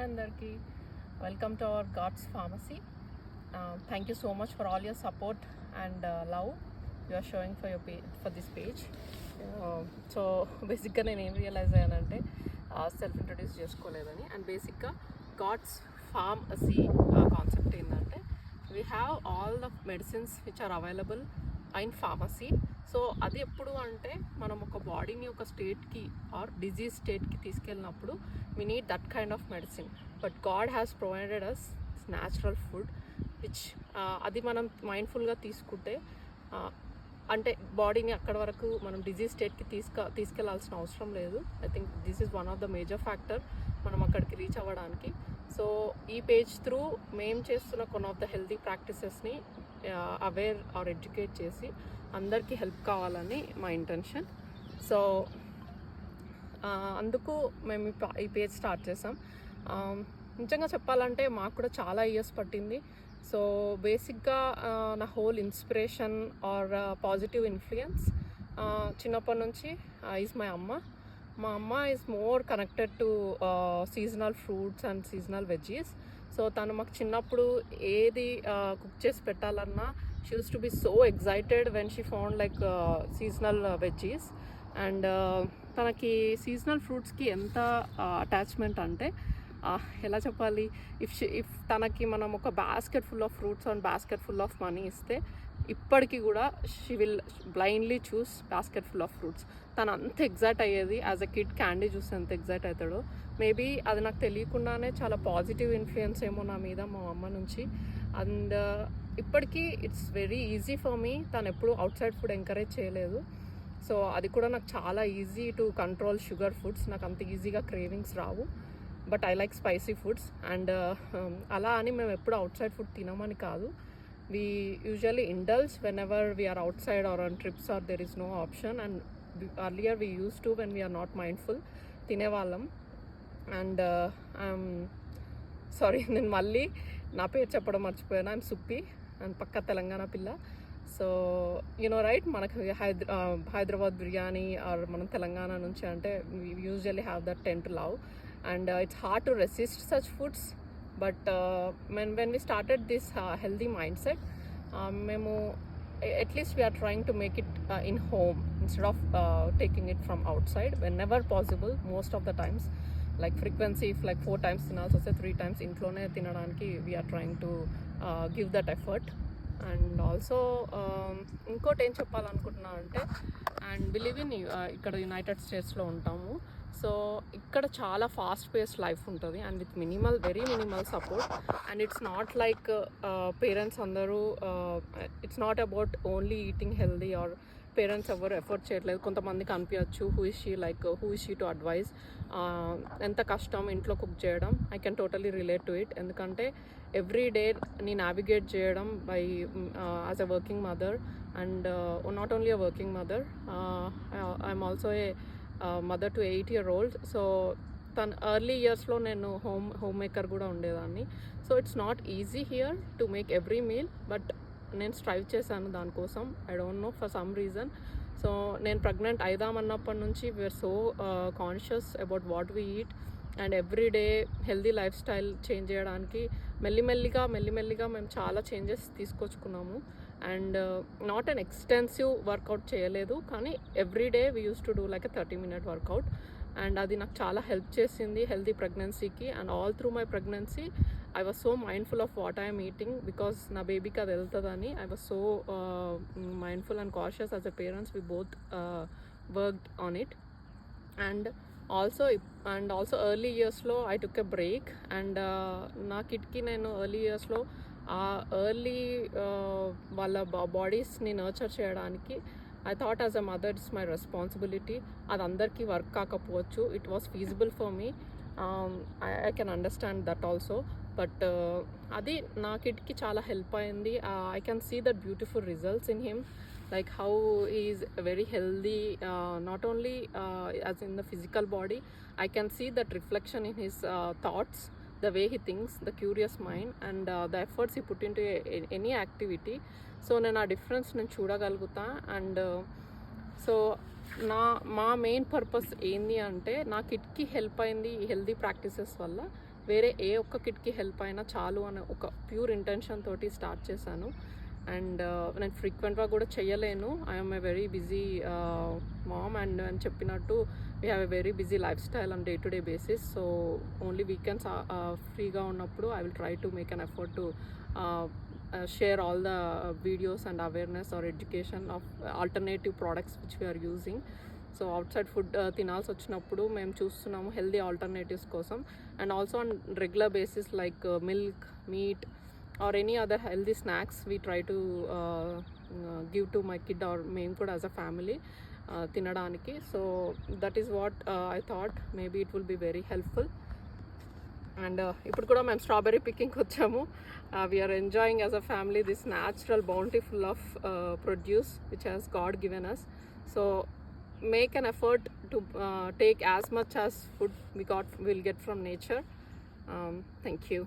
andarki, welcome to our God's Pharmacy. Thank you so much for all your support and love you are showing for this page. So basically నేను ఏం realise అయ్యానంటే self introduce చేసుకోలేదని. And బేసిక్గా God's pharmacy concept ఏంటంటే we have all the medicines which are available in pharmacy. So అది ఎప్పుడు అంటే మనం ఒక బాడీని ఒక స్టేట్కి ఆర్ డిజీజ్ స్టేట్కి తీసుకెళ్ళినప్పుడు we need that kind of medicine. But God has provided us natural food which అది మనం మైండ్ఫుల్గా తీసుకుంటే అంటే బాడీని అక్కడ వరకు మనం డిజీజ్ స్టేట్కి తీసుకెళ్లాల్సిన అవసరం లేదు. I think this is one of the major factor మనం అక్కడికి రీచ్ అవ్వడానికి. సో ఈ పేజ్ త్రూ మేము చేస్తున్న కొన్ని ఆఫ్ ద హెల్తీ ప్రాక్టీసెస్ని అవేర్ ఆర్ ఎడ్యుకేట్ చేసి అందరికీ హెల్ప్ కావాలని మా ఇంటెన్షన్. సో అందుకు మేము ఈ పేజ్ స్టార్ట్ చేసాం. నిజంగా చెప్పాలంటే మాకు కూడా చాలా ఇయర్స్ పట్టింది. సో బేసిక్గా నా whole inspiration or positive influence చిన్నప్పటి నుంచి ఈజ్ మై అమ్మ. మా అమ్మ is more connected to seasonal fruits and seasonal veggies. So తను మాకు చిన్నప్పుడు ఏది కుక్ చేసి పెట్టాలన్నా she use to be so excited when she found like seasonal veggies. And తనకి సీజనల్ ఫ్రూట్స్కి ఎంత అటాచ్మెంట్ అంటే ఎలా చెప్పాలి, ఇఫ్ తనకి మనం ఒక basket full of fruits and basket full of money ఇస్తే ఇప్పటికీ కూడా she will blindly choose basket full of fruits. తను అంత ఎగ్జైట్ అయ్యేది. యాజ్ అ కిడ్ క్యాండీ చూస్తే ఎంత ఎగ్జైట్ అవుతాడో. మేబీ అది నాకు తెలియకుండానే చాలా పాజిటివ్ ఇన్ఫ్లుయెన్స్ ఏమో నా మీద మా అమ్మ నుంచి. అండ్ ఇప్పటికీ it's very easy for me. తను ఎప్పుడు అవుట్ సైడ్ ఫుడ్ ఎంకరేజ్ చేయలేదు. సో అది కూడా నాకు చాలా easy to control sugar foods. నాకు అంత ఈజీగా cravings Rao. But I like spicy foods. And అలా అని మేము ఎప్పుడు అవుట్ సైడ్ ఫుడ్ తినమని కాదు. we usually indulge whenever we are outside or on trips or there is no option. And earlier we used to, when we are not mindful, తినేవాళ్ళం. And sorry నేను మళ్ళీ నా పేరు చెప్పడం మర్చిపోయాను. ఐఎమ్ సుప్పి అండ్ పక్క తెలంగాణ పిల్ల. సో యూనో రైట్, మనకు హైదరాబాద్ బిర్యానీ ఆర్ మనం తెలంగాణ నుంచి అంటే we usually have that ten to love. And it's hard to resist such foods. But when we started this healthy mindset, మేము at least we are trying to make it in home instead of taking it from outside whenever possible. Most of the times, like frequency, if like 4 times తినాల్సి వస్తే 3 times ఇంట్లోనే తినడానికి we are trying to give that effort. And also ఇంకోటి ఏం చెప్పాలనుకుంటున్నా అంటే, and believe in ఇక్కడ United స్టేట్స్లో ఉంటాము. సో ఇక్కడ చాలా ఫాస్ట్ పేస్డ్ లైఫ్ ఉంటుంది and with very minimal support. And it's not like parents అందరూ it's not about only eating healthy or parents ఎవరు ఎఫర్ట్ చేయట్లేదు. కొంతమందికి అనిపించచ్చు who is she to advise. ఎంత కష్టం ఇంట్లో కుక్ చేయడం. I can totally relate to it. ఎందుకంటే ఎవ్రీ డే నీ నావిగేట్ చేయడం by as a working mother. And not only a working mother, I'm also a mother to 8-year-old. So తన early ఇయర్స్లో నేను హోమ్ మేకర్ కూడా ఉండేదాన్ని. So it's not easy here to make every meal. But నేను strive చేశాను దానికోసం. I don't know for some reason. So నేను pregnant అయిదామన్నప్పటి నుంచి we're so conscious about what we eat. And every day healthy life style change చేయడానికి మెల్లిమెల్లిగా మేము చాలా changes తీసుకొచ్చుకున్నాము. And not an extensive workout చేయలేదు, కానీ every day we use to do like a 30-minute workout. And అది నాకు చాలా help చేసింది హెల్దీ ప్రెగ్నెన్సీకి. And all through my pregnancy I was so mindful of what I'm eating, because నా బేబీకి అది వెళ్తుందని. I was so mindful and cautious as a parents. We both worked on it. And also early ఇయర్స్లో I took a break. And నా కిడ్కి నేను early ఇయర్స్లో early వాళ్ళ బాడీస్ని నర్చర్ చేయడానికి I thought as a mother it's my responsibility. అది అందరికీ వర్క్ కాకపోవచ్చు. It was feasible for me. I can understand that also. But అది నా కిడ్కి చాలా హెల్ప్ అయింది. I can see that beautiful results in him, like how he is very healthy, not only as in the physical body. I can see that reflection in his thoughts, the way he thinks, the curious mind, and the efforts he put into any activity. So నేను ఆ difference నేను చూడగలుగుతా. And so మా main purpose ఏంది అంటే, నా కిడ్కి help అయింది ఈ healthy practices వల్ల. వేరే ఏ ఒక్క కిడ్కి హెల్ప్ అయినా చాలు అనే ఒక ప్యూర్ ఇంటెన్షన్ తోటి స్టార్ట్ చేశాను. అండ్ నేను ఫ్రీక్వెంట్గా కూడా చేయలేను. I'm a very busy mom and అని చెప్పినట్టు we have a very busy life style on day to day basis. So only weekends ఫ్రీగా ఉన్నప్పుడు I will try to make an effort to share all the videos and awareness or education of alternative products which we are using. So outside food తినాల్సి వచ్చినప్పుడు మేము చూస్తున్నాము healthy alternatives కోసం. And also on regular basis like milk, meat or any other healthy snacks we try to give to my kid or మేము కూడా as a family తినడానికి. So that is what I thought maybe it will be very helpful. And ఇప్పుడు కూడా మేము strawberry పికింగ్కి వచ్చాము. We're enjoying as a family this natural bounty full of produce which has God given us. So make an effort to take as much as food we'll get from nature. Thank you.